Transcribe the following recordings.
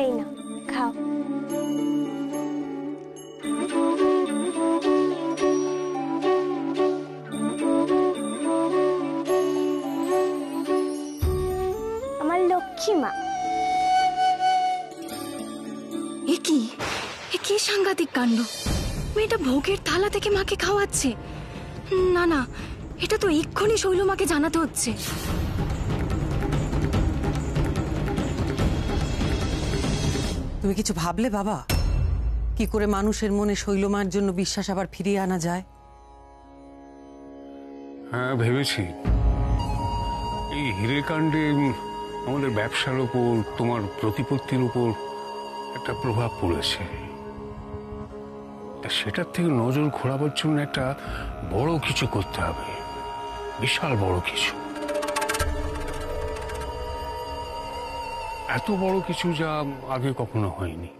এই না, খাও। আমার লক্ষ্মী মা। কি সাংঘাতিক কাণ্ড! মেয়েটা ভোগের থালা থেকে মাকে খাওয়াচ্ছে। না না, এটা তো এক্ষুনি শৈলমাকে জানাতে হচ্ছে। তুমি কিছু ভাবলে বাবা, কি করে মানুষের মনে শৈলমার জন্য বিশ্বাস আবার ফিরিয়ে আনা যায়? হ্যাঁ ভেবেছি। এই হীরেকাণ্ডে আমাদের ব্যবসার উপর, তোমার প্রতিপত্তির উপর একটা প্রভাব পড়েছে। সেটার থেকে নজর ঘোরাবার জন্য একটা বড় কিছু করতে হবে, বিশাল বড় কিছু। এত বড় কিছু যা আগে কখনো হয়নি।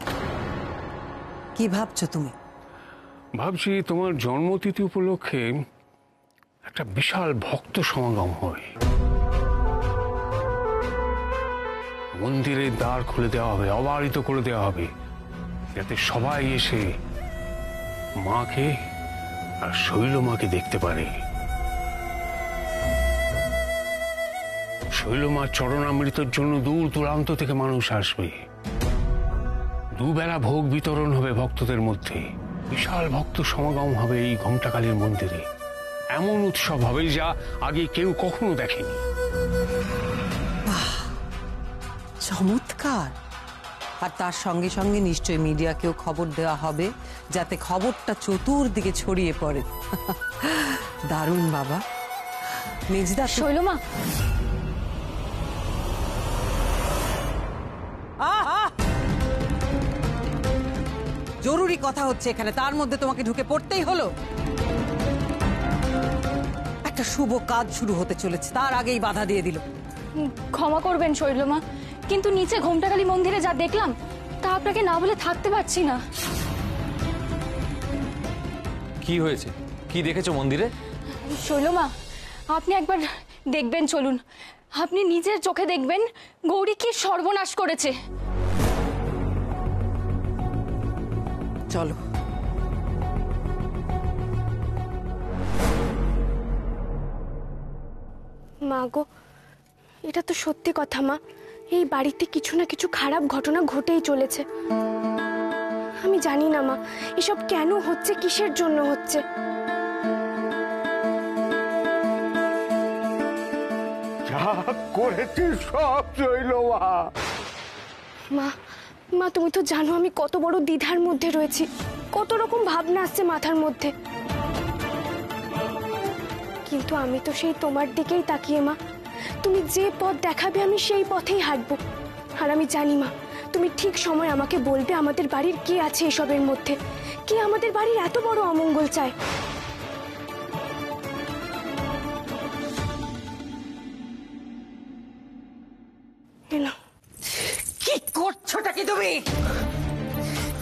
কি ভাবছো তুমি? ভাবছি তোমার জন্মতিথি উপলক্ষে একটা বিশাল ভক্ত সমাগম হয়। মন্দিরের দ্বার খুলে দেওয়া হবে, অবারিত করে দেওয়া হবে, যাতে সবাই এসে মাকে আর শৈলমাকে দেখতে পারে। শৈলমার চরণামৃতের জন্য দূর দূরান্ত থেকে মানুষ আসবে। দুবেলা ভোগ বিতরণ হবে ভক্তদের মধ্যে। বিশাল ভক্ত সমাগম হবে এই ঘণ্টাকালীর মন্দিরে। এমন উৎসব হবে যা আগে কেউ কখনো দেখেনি। চমৎকার! আর তার সঙ্গে সঙ্গে নিশ্চয়ই মিডিয়াকেও খবর দেওয়া হবে, যাতে খবরটা চতুর্দিকে ছড়িয়ে পড়ে। দারুণ বাবা। মেজদা, শৈলমা, জরুরি কথা হচ্ছে এখানে, তার মধ্যে তোমাকে ঢুকে পড়তেই হলো। একটা শুভ কাজ শুরু হতে চলেছে, তার আগেই বাধা দিয়ে দিল। ক্ষমা করবেন শৈলমা, কিন্তু নিচে ঘোমটাকালী মন্দিরে যা দেখলাম তা আপনাকে না বলে থাকতে পারছি না। কি হয়েছে? কি দেখেছো মন্দিরে? শৈলমা, আপনি একবার দেখবেন, চলুন। আপনি নিজের চোখে দেখবেন গৌরী কি সর্বনাশ করেছে। চলো। মা গো, এটা তো সত্যি কথা মা। এই বাড়িতে কিছু না কিছু খারাপ ঘটনা ঘটেই চলেছে। আমি জানি না মা, এসব কেন হচ্ছে, কিসের জন্য হচ্ছে। যা করেছিস সব শৈলমা। মা, মা তুমি তো জানো আমি কত বড় দ্বিধার মধ্যে রয়েছি, কত রকম ভাবনা আসছে মাথার মধ্যে। কিন্তু আমি তো সেই তোমার দিকেই তাকিয়ে মা। তুমি যে পথ দেখাবে আমি সেই পথেই হাঁটবো। আর আমি জানি মা, তুমি ঠিক সময় আমাকে বলবে আমাদের বাড়ির কে আছে এসবের মধ্যে, কে আমাদের বাড়ির এত বড় অমঙ্গল চায়। কি করছোটা কি তুমি?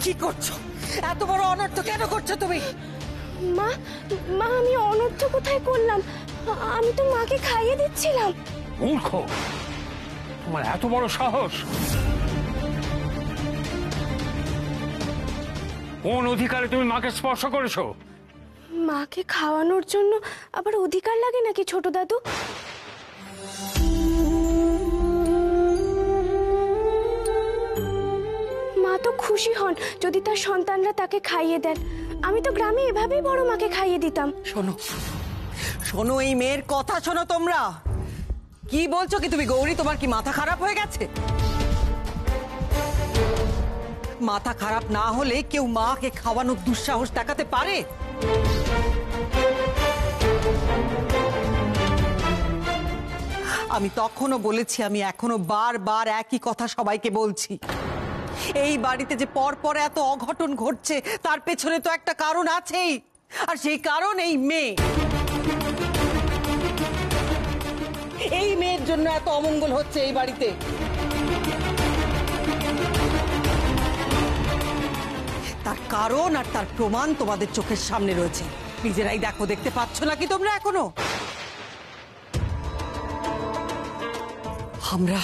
কি করছো? এত বড় অনর্থ কেন করছো তুমি? মা, মা আমি অনর্থ কোথায় করলাম? আমি তো মাকে খাইয়ে দিচ্ছিলাম। মূর্খ, তোমার এত বড় সাহস! কোন অধিকারে তুমি মাকে স্পর্শ করেছো? মাকে খাওয়ানোর জন্য আবার অধিকার লাগে নাকি ছোট দাদু? মা তো খুশি হন যদি তার সন্তানরা তাকে খাইয়ে দেন। আমি তো গ্রামে এভাবেই বড় মাকে খাইয়ে দিতাম। শোনো শোনো, এই মেয়ের কথা শোনো তোমরা। কি বলছো কি তুমি গৌরী? তোমার কি মাথা খারাপ হয়ে গেছে? মাথা খারাপ না হলে কেউ মাকে খাওয়ানোর দুঃসাহস দেখাতে পারে? আমি তখনও বলেছি, আমি এখনো বারবার একই কথা সবাইকে বলছি। এই বাড়িতে যে পরপর এত অঘটন ঘটছে তার পেছনে তো একটা কারণ আছেই, আর সেই কারণ এই মেয়ে। এই মেয়ের জন্য এত অমঙ্গল হচ্ছে এই বাড়িতে। তার কারণ আর তার প্রমাণ তোমাদের চোখের সামনে রয়েছে। নিজেরাই দেখো, দেখতে পাচ্ছ নাকি তোমরা এখনো? আমরা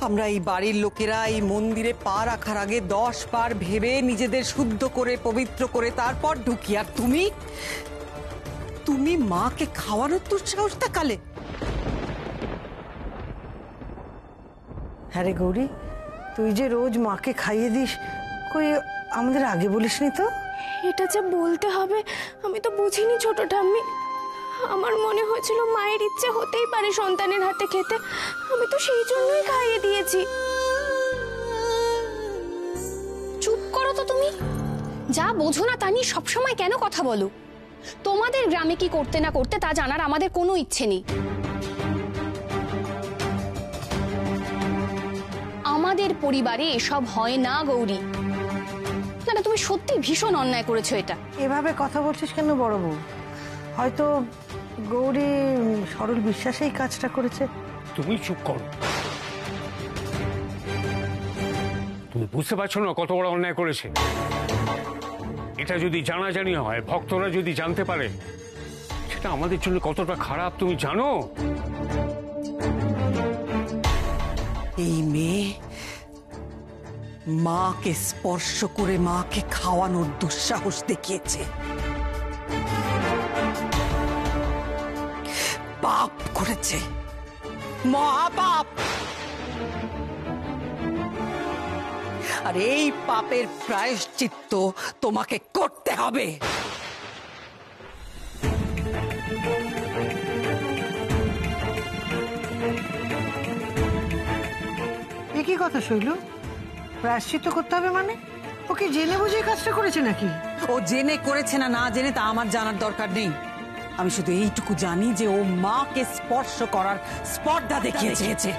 আমরা এই বাড়ির লোকেরা এই মন্দিরে পা রাখার আগে 10 বার ভেবে নিজেদের শুদ্ধ করে পবিত্র করে তারপর ঢুকি, আর তুমি তুমি মাকে খাওয়ানোর দুঃসাহস দেখালে। হ্যাঁ রে গৌরী, তুই যে রোজ মাকে খাইয়ে দিস, কই আমাদের আগে বলিসনি তো? এটা যে বলতে হবে আমি তো বুঝিনি ছোট ঠাম্মি। আমার মনে হয়েছিল মায়ের ইচ্ছে হতেই পারে সন্তানের হাতে খেতে, আমি তো সেই জন্যই খাইয়ে দিয়েছি। চুপ করো তো তুমি। যা বোঝো না তা নিয়ে সবসময় কেন কথা বলো? তোমাদের গ্রামে কি করতে না করতে তা জানার আমাদের কোনো ইচ্ছে নেই। আমাদের পরিবারে এসব হয় না গৌরী। না না, তুমি সত্যি ভীষণ অন্যায় করেছো এটা। এভাবে কথা বলছিস কেন বড় বউ? হয়তো গৌরী সরল বিশ্বাসেই কাজটা করেছে। তুমি চুপ করো। তুমি বুঝতে পারছো না কত বড় অন্যায় করেছে? এটা যদি জানাজানি হয়, ভক্তরা যদি জানতে পারে, সেটা আমাদের জন্য কতটা খারাপ তুমি জানো? এই মেয়ে মাকে স্পর্শ করে মাকে খাওয়ানোর দুঃসাহস দেখিয়েছে। পাপ করেছে, মহাপাপ। আর এই পাপের প্রায়শ্চিত্ত তোমাকে করতে হবে। একই কথা শৈল, প্রায়শ্চিত্ত করতে হবে মানে? ওকে জেনে বুঝে কাজটা করেছে নাকি? ও জেনে করেছে না না জেনে তা আমার জানার দরকার নেই। আমি শুধু এইটুকু জানি যে ও মাকে স্পর্শ করার স্পর্ধা দেখিয়েছে।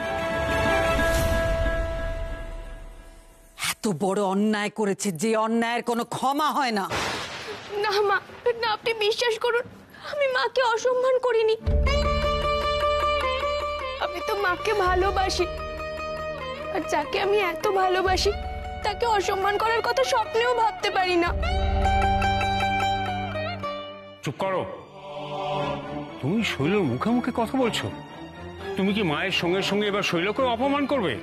এত বড় অন্যায় করেছে যে অন্যায়ের কোনো ক্ষমা হয় না। না মা, না, আপনি বিশ্বাস করুন, আমি মাকে অসম্মান করিনি। আমি তো মাকে ভালোবাসি, আর যাকে আমি এত ভালোবাসি তাকে অসম্মান করার কথা স্বপ্নেও ভাবতে পারি না। চুপ করো। তুমি শৈলর মুখে মুখে কথা বলছো? তুমি কি মায়ের সঙ্গে সঙ্গে এবার শৈলকেও অপমান করবে?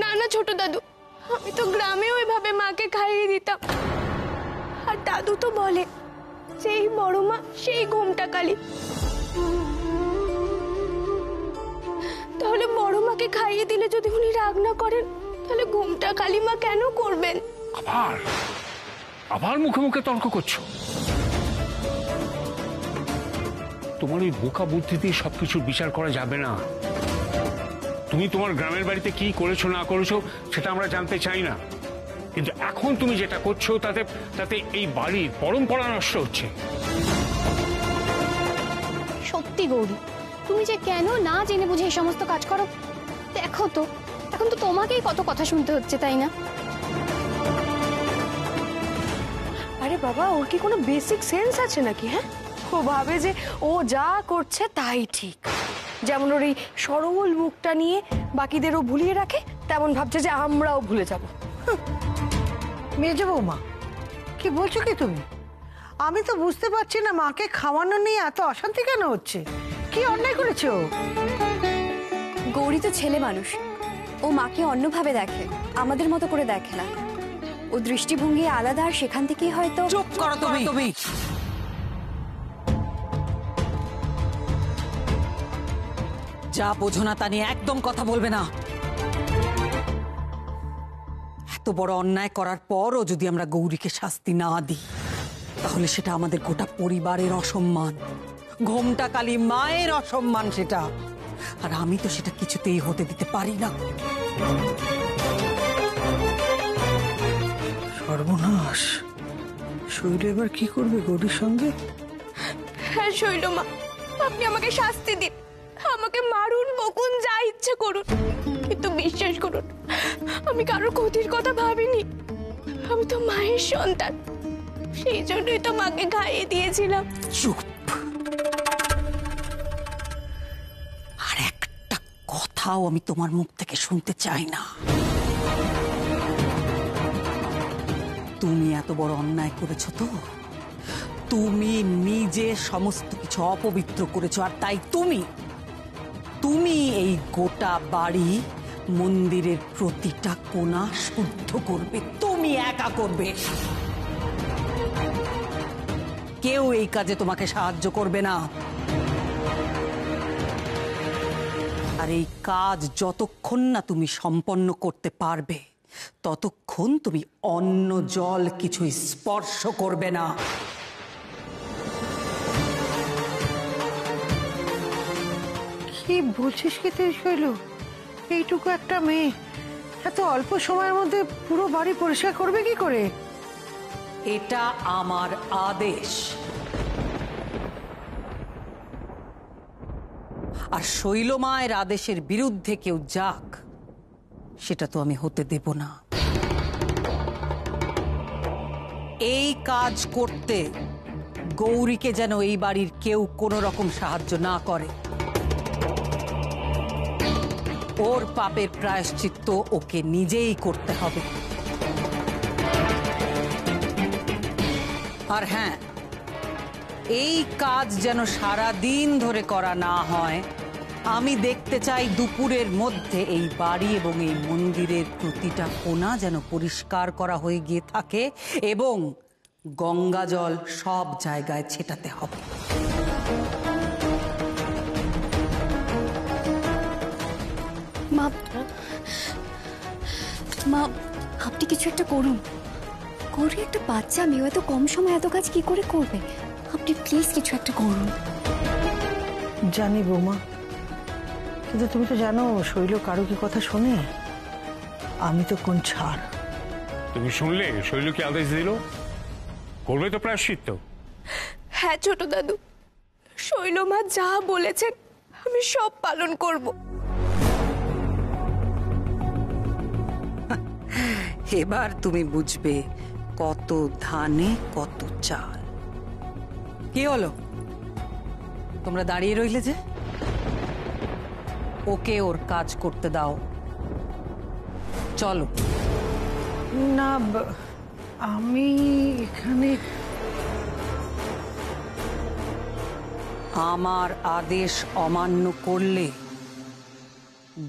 না না ছোট দাদু, আমি তো গ্রামেও এভাবে মাকে খাইয়ে দিতাম। আর দাদু তো বলে সেই বড় মা সেই ঘোমটা কালী। তাহলে বড় মাকে খাইয়ে দিলে যদি উনি রাগ না করেন, তাহলে ঘোমটা কালী মা কেন করবেন? আবার আবার মুখে মুখে তর্ক করছো? তোমার ওই বোকা বুদ্ধি দিয়ে সবকিছুর বিচার করা যাবে না। তুমি তোমার গ্রামের বাড়িতে কি করেছো না করেছো সেটা আমরা জানতে চাই না, কিন্তু এখন তুমি যেটা করছো তাতে তাতে এই বাড়ির পরম্পরা নষ্ট হচ্ছে। সত্যি গৌরী, তুমি যে কেন না জেনে বুঝে এই সমস্ত কাজ করো দেখো তো। এখন তো তোমাকেই কত কথা শুনতে হচ্ছে, তাই না? আরে বাবা, ওর কি কোনো বেসিক সেন্স আছে নাকি? হ্যাঁ, ও ভাবে যে ও যা করছে তাই ঠিক। যেমন ওর এই সরল মুখটা নিয়ে বাকিদেরও ভুলিয়ে রাখে, তেমন ভাবছে যে আমরাও ভুলে যাব। মেজো বৌমা, কি বলছো কি তুমি? আমি তো বুঝতে পারছি না মাকে খাওয়ানো নিয়ে এত অশান্তি কেন হচ্ছে। কি অন্যায় করেছে ও? গৌরী তো ছেলে মানুষ, ও মাকে অন্যভাবে দেখে, আমাদের মতো করে দেখে না। ও দৃষ্টিভঙ্গি আলাদা, আর সেখান থেকেই হয়তো। চুপ করো তুমি। যা বোঝো না তা নিয়ে একদম কথা বলবে না। এত বড় অন্যায় করার পরও যদি আমরা গৌরীকে শাস্তি না দিই, তাহলে সেটা আমাদের গোটা পরিবারের অসম্মান, ঘোমটা কালী মায়ের অসম্মান সেটা। আর আমি তো সেটা কিছুতেই হতে দিতে পারি না। সর্বনাশ! শৈল এবার কি করবে গৌরীর সঙ্গে? হ্যাঁ শৈল মা, আপনি আমাকে শাস্তি দিন, আমাকে মারুন, বকুন, যা ইচ্ছে করুন, কিন্তু বিশ্বাস করুন আমি কারোর ক্ষতির কথা ভাবিনি। আমি তো মায়ের সন্তান, সেই জন্যই তো মাকে খাইয়ে দিয়েছিলাম। চুপ। আর একটা কথাও আমি তোমার মুখ থেকে শুনতে চাই না। তুমি এত বড় অন্যায় করেছো তো, তুমি নিজে সমস্ত কিছু অপবিত্র করেছো, আর তাই তুমি তুমি এই গোটা বাড়ি মন্দিরের প্রতিটা কোণা শুদ্ধ করবে, তুমি একা করবে। কেউ এই কাজে তোমাকে সাহায্য করবে না। আর এই কাজ যতক্ষণ না তুমি সম্পন্ন করতে পারবে ততক্ষণ তুমি অন্ন জল কিছুই স্পর্শ করবে না। কি বলছিস কি তুই শৈল? এইটুকু একটা মেয়ে এত অল্প সময়ের মধ্যে পুরো বাড়ি পরিষ্কার করবে কি করে? এটা আমার আদেশ। আর শৈলমায়ের আদেশের বিরুদ্ধে কেউ যাক সেটা তো আমি হতে দেব না। এই কাজ করতে গৌরীকে যেন এই বাড়ির কেউ কোনো রকম সাহায্য না করে। ওর পাপের প্রায়শ্চিত্ত ওকে নিজেই করতে হবে। আর হ্যাঁ, এই কাজ যেন সারা দিন ধরে করা না হয়। আমি দেখতে চাই দুপুরের মধ্যে এই বাড়ি এবং এই মন্দিরের প্রতিটা কোণা যেন পরিষ্কার করা হয়ে গিয়ে থাকে এবং গঙ্গা জল সব জায়গায় ছেটাতে হবে। মা, মা, আপনি কিছু একটা করুন। গৌরী একটা বাচ্চা মেয়ে, এত কম সময় এত কাজ কি করে করবে? আপনি প্লিজ কিছু একটা করুন। জানি বৌমা, কিন্তু তুমি তো জানো শৈল কারো কি কথা শোনে? আমি তো কোন ছাড়। তুমি শুনলে শৈল কি আদেশ দিল? করবে তো প্রায়শ্চিত্ত। হ্যাঁ ছোট দাদু, শৈলমা যা বলেছেন আমি সব পালন করব। এবার তুমি বুঝবে কত ধানে কত চাল। কি হলো, তোমরা দাঁড়িয়ে রইলে যে? ওকে ওর কাজ করতে দাও। চলো। না, আমি এখানে। আমার আদেশ অমান্য করলে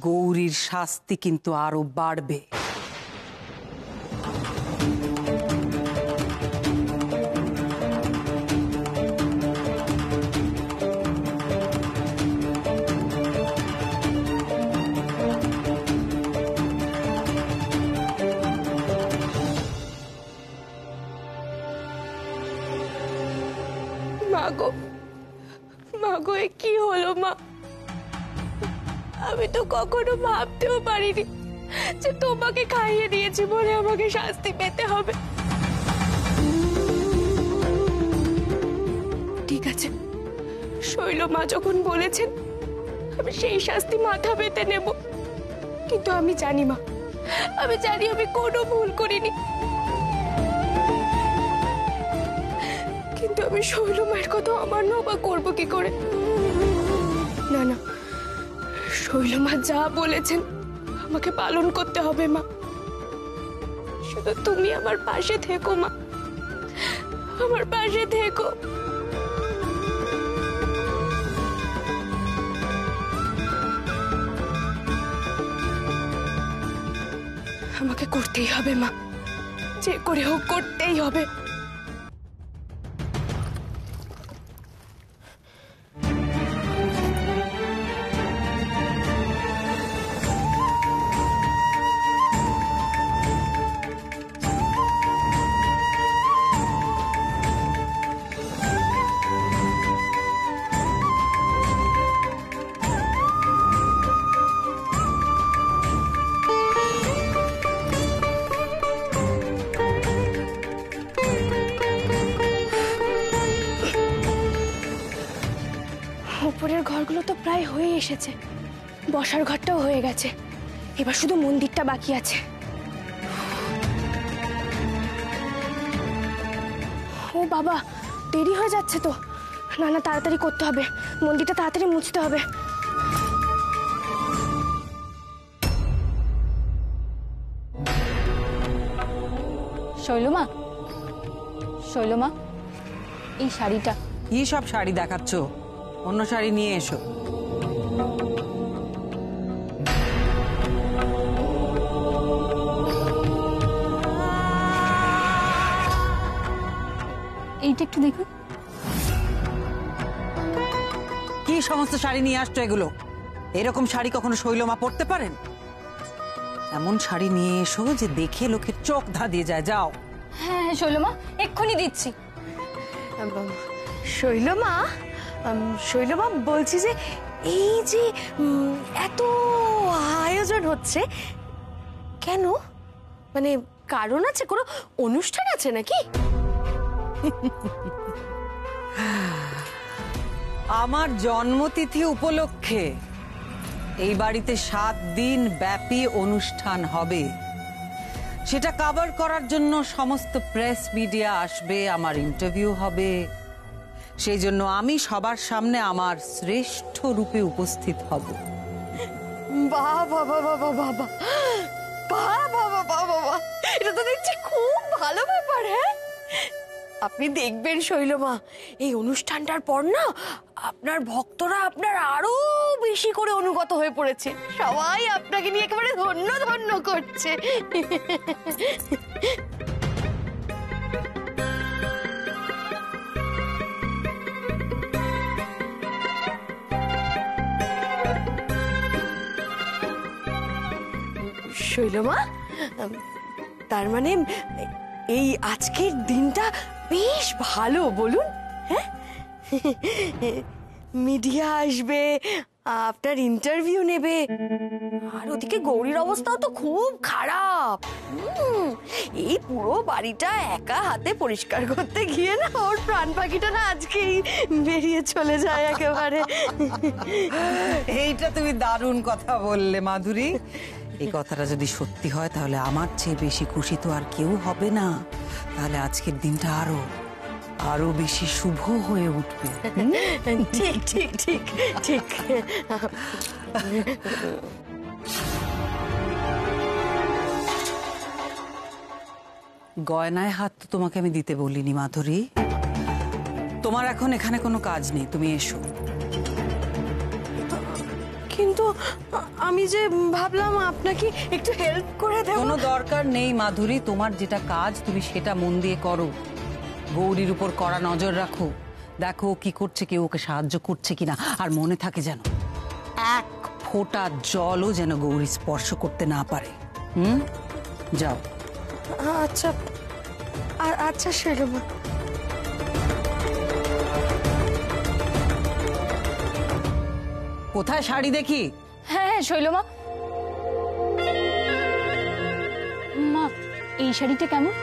গৌরীর শাস্তি কিন্তু আরো বাড়বে। মাগো, মাগো, এ কি হলো মা? আমি তো কখনো ভাবতেও পারিনি যে তোমাকে খাইয়ে দিয়েছি বলে আমাকে শাস্তি পেতে হবে। ঠিক আছে, শৈলমা যখন বলেছেন আমি সেই শাস্তি মাথা পেতে নেব। কিন্তু আমি জানি মা, আমি জানি আমি কোনো ভুল করিনি। কিন্তু আমি শৈলমায়ের কথা অমান্য বা করবো কি করে? না না, শৈলমা যা বলেছেন আমাকে পালন করতে হবে মা। শুধু তুমি আমার পাশে থেকো মা, আমার পাশে থেকো। আমাকে করতেই হবে মা, যে করে হোক করতেই হবে। উপরের ঘরগুলো তো প্রায় হয়ে এসেছে, বসার ঘরটাও হয়ে গেছে, এবার শুধু মন্দিরটা বাকি আছে। ও বাবা, দেরি হয়ে যাচ্ছে তো। না না, তাড়াতাড়ি করতে হবে, মন্দিরটা তাড়াতাড়ি মুছতে হবে। শৈলমা, শৈলমা, এই শাড়িটা। কি সব শাড়ি দেখাচ্ছ? অন্য শাড়ি নিয়ে এসো। এইটা একটু দেখুন। কি সমস্ত শাড়ি নিয়ে আসছো এগুলো? এরকম শাড়ি কখনো শৈলমা পরতে পারেন? এমন শাড়ি নিয়ে এসো যে দেখে লোকের চোখ ধাঁধিয়ে যায়। যাও। হ্যাঁ শৈলমা, এক্ষুনি দিচ্ছি। শৈলমা, শৈলমা বলছি যে এই যে এত আয়োজন হচ্ছে কেন? মানে কারণ আছে, কোনো অনুষ্ঠান আছে নাকি? আমার জন্মতিথি উপলক্ষে এই বাড়িতে 7 দিন ব্যাপী অনুষ্ঠান হবে। সেটা কভার করার জন্য সমস্ত প্রেস মিডিয়া আসবে, আমার ইন্টারভিউ হবে। সেই জন্য আমি সবার সামনে আমার শ্রেষ্ঠ রূপে উপস্থিত হব। বাহ বাবা বাবা বাবা, বাহ বাবা বাবা বাবা, এটা তো দেখছি খুব ভালো ব্যাপার। হ্যাঁ, আপনি দেখবেন শৈলমা, এই অনুষ্ঠানটার পর না আপনার ভক্তরা আপনার আরো বেশি করে অনুগত হয়ে পড়েছে। সবাই আপনাকে নিয়ে একেবারে ধন্য ধন্য করছে। শৈলমা, তার মানে এই আজকের দিনটা বেশ ভালো, বলুন? হ্যাঁ, মিডিয়া আসবে, আপনার ইন্টারভিউ নেবে, আর ওদিকে গৌরীর অবস্থাও তো খুব খারাপ। এই পুরো বাড়িটা একা হাতে পরিষ্কার করতে গিয়ে না ওর প্রাণ পাখিটা না আজকেই বেরিয়ে চলে যায় একেবারে। এইটা তুমি দারুণ কথা বললে মাধুরী। এই কথাটা যদি সত্যি হয় তাহলে আমার চেয়ে বেশি খুশি তো আর কেউ হবে না। তাহলে আজকের দিনটা আরো বেশি শুভ হয়ে উঠবে। ঠিক ঠিক ঠিক ঠিক। গয়নায় হাত তো তোমাকে আমি দিতে বলিনি মাধুরী। তোমার এখন এখানে কোনো কাজ নেই, তুমি এসো। কিন্তু আমি যে ভাবলাম আপনাকে একটু হেল্প করে দেব। কোনো দরকার নেই মাধুরী, তোমার যেটা কাজ তুমি সেটা মন দিয়ে করো। গৌরীর উপর কড়া নজর রাখো, দেখো কি করছে, কেউ ওকে সাহায্য করছে কিনা। আর মনে থাকে যেন এক ফোঁটা জলও যেন গৌরী স্পর্শ করতে না পারে। যাও। আচ্ছা আচ্ছা শৈলমা। কোথায় শাড়ি দেখি? হ্যাঁ হ্যাঁ শৈলমা। মা, এই শাড়িটা কেমন?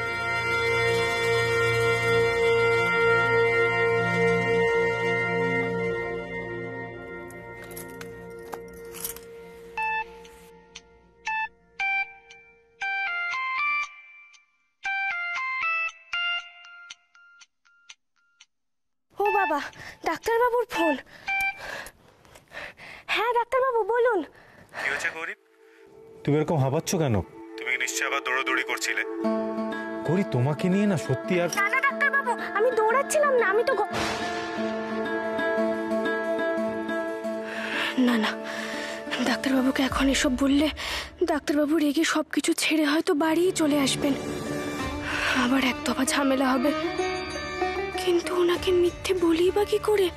ও বাবা, ডাক্তারবাবুর ফোন। হ্যাঁ ডাক্তারবাবু বলুন। কি হয়েছে গৌরী? তুমি এরকম হাঁপাচ্ছ কেন? তুমি নিশ্চয়ই আবার দৌড়াদৌড়ি করছিলে। গৌরী, তোমাকে নিয়ে না সত্যি আর। না না ডাক্তারবাবু, আমি দৌড়াচ্ছিলাম না, আমি তো না না, ডাক্তারবাবুকে এখন এসব বললে ডাক্তারবাবু রেগে সবকিছু ছেড়ে হয়তো বাড়িই চলে আসবেন, আবার এক দফা ঝামেলা হবে। কিন্তু ওনাকে মিথ্যে বলি বা কি করে?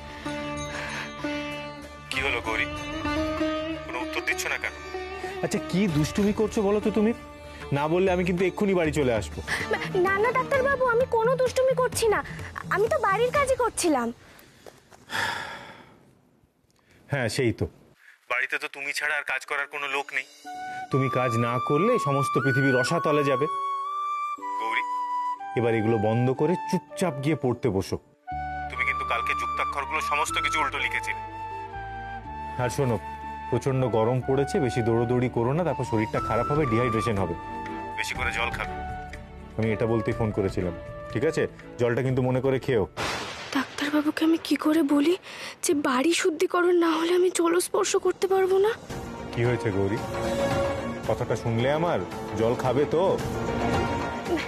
কি হলো গৌরী, কোনো উত্তর দিচ্ছ না কেন? আচ্ছা কি দুষ্টুমি করছো বলো তো তুমি? না বললে আমি কিন্তু এক্ষুনি বাড়ি চলে আসবো। না না ডাক্তারবাবু, আমি কোনো দুষ্টুমি করছি না, আমি তো বাড়ির কাজই করছিলাম। হ্যাঁ সেই তো, বাড়িতে তো তুমি ছাড়া আর কাজ করার কোনো লোক নেই। তুমি কাজ না করলে সমস্ত পৃথিবী রসাতলে যাবে। গৌরী, এবার এগুলো বন্ধ করে চুপচাপ গিয়ে পড়তে বসো। তুমি কিন্তু কালকে যুক্তাক্ষরগুলো সমস্ত কিছু উল্টো লিখেছিলে। আর শোনো, প্রচন্ড গরম পড়েছে, বেশি দৌড়োদৌড়ি করো না, তারপর শরীরটা খারাপ হবে, ডিহাইড্রেশন হবে। বেশি করে জল খাবে। আমি এটা বলতেই ফোন করেছিলাম, ঠিক আছে? জলটা কিন্তু মনে করে খেও। ডাক্তারবাবুকে আমি কি করে বলি যে বাড়ি শুদ্ধিকরণ না হলে আমি জলস্পর্শ করতে পারবো না? কি হয়েছে গৌরী, কথাটা শুনলে আমার? জল খাবে তো?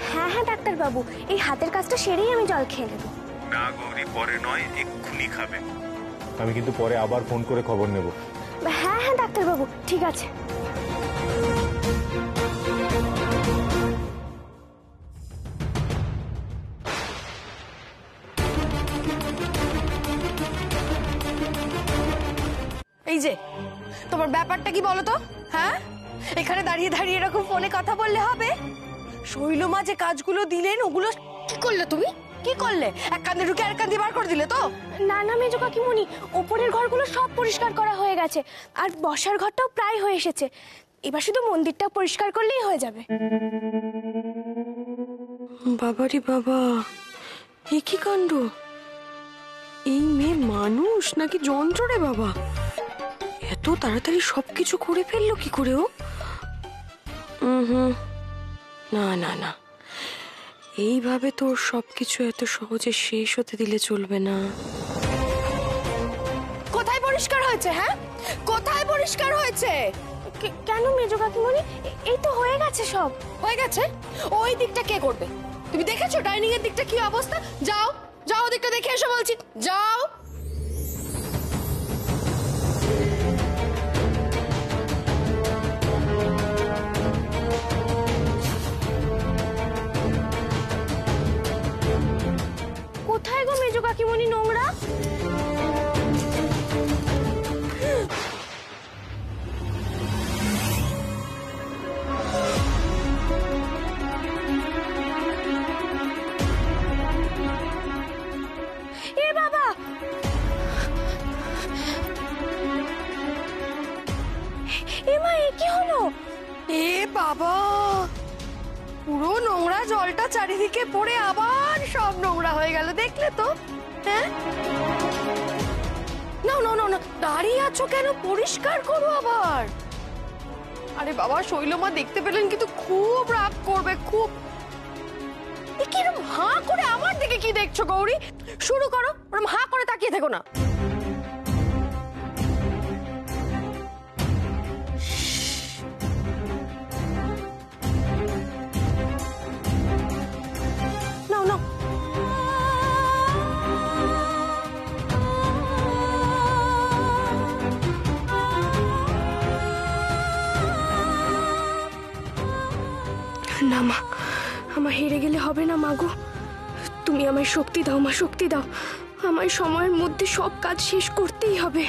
হ্যাঁ হ্যাঁ ডাক্তারবাবু, এই হাতের কাজটা সেরেই আমি জল খেয়ে নেব। না গৌরী, পরে নয়, এক্ষুনি খাবে। আমি কিন্তু পরে আবার ফোন করে খবর নেব। হ্যাঁ হ্যাঁ ডাক্তারবাবু, ঠিক আছে। এই যে তোমার ব্যাপারটা কি বলো তো? হ্যাঁ, এখানে দাঁড়িয়ে দাঁড়িয়ে এরকম ফোনে কথা বললে হবে? শৈলমা যে কাজগুলো দিলেন ওগুলো কি করলে তুমি? কি করলে? এক কান্দে ঢুকে আর কান্দে বার করে দিলে তো? না না মেজো কাকিমণি, ওপরের ঘরগুলো সব পরিষ্কার করা হয়ে গেছে, আর বসার ঘরটাও প্রায় হয়ে এসেছে। এবার শুধু মন্দিরটা পরিষ্কার করলেই হয়ে যাবে। বাবারি বাবা, এ কি কাণ্ড! এই মেয়ে মানুষ নাকি যন্ত্র রে বাবা? এত তাড়াতাড়ি সবকিছু করে ফেললো কি করে ও? না না না, এইভাবে তোর সবকিছু এত সহজে শেষ হতে দিলে চলবে না। কোথায় পরিষ্কার হয়েছে? হ্যাঁ, কোথায় পরিষ্কার হয়েছে? কেন মেজো কাকিমণি, এই তো হয়ে গেছে, সব হয়ে গেছে। ওই দিকটা কে করবে? তুমি দেখেছো ডাইনিং এর দিকটা কি অবস্থা? যাও যাও, ওদিকটা দেখে এসো বলছি, যাও। কোথায় গো মেজো কাকিমণি নোংরা? এ বাবা, এ মা, এ কি হলো? এ বাবা, পুরো নোংরা জলটা চারিদিকে পড়ে আবার সব নোংরা হয়ে গেল, দেখলে তো? হ্যাঁ, না না না না, দাঁড়িয়ে আছো কেন? পরিষ্কার করো আবার। আরে বাবা, শৈলমা দেখতে পেলেন কিন্তু খুব রাগ করবে, খুব। কিরম হাঁ করে আমার দিকে কি দেখছো গৌরী? শুরু করো, ওরম হাঁ করে তাকিয়ে থেকো না। নাও নাও। না মা, আমার হেরে গেলে হবে না মাগো। তুমি আমায় শক্তি দাও মা, শক্তি দাও। আমার সময়ের মধ্যে সব কাজ শেষ করতেই হবে।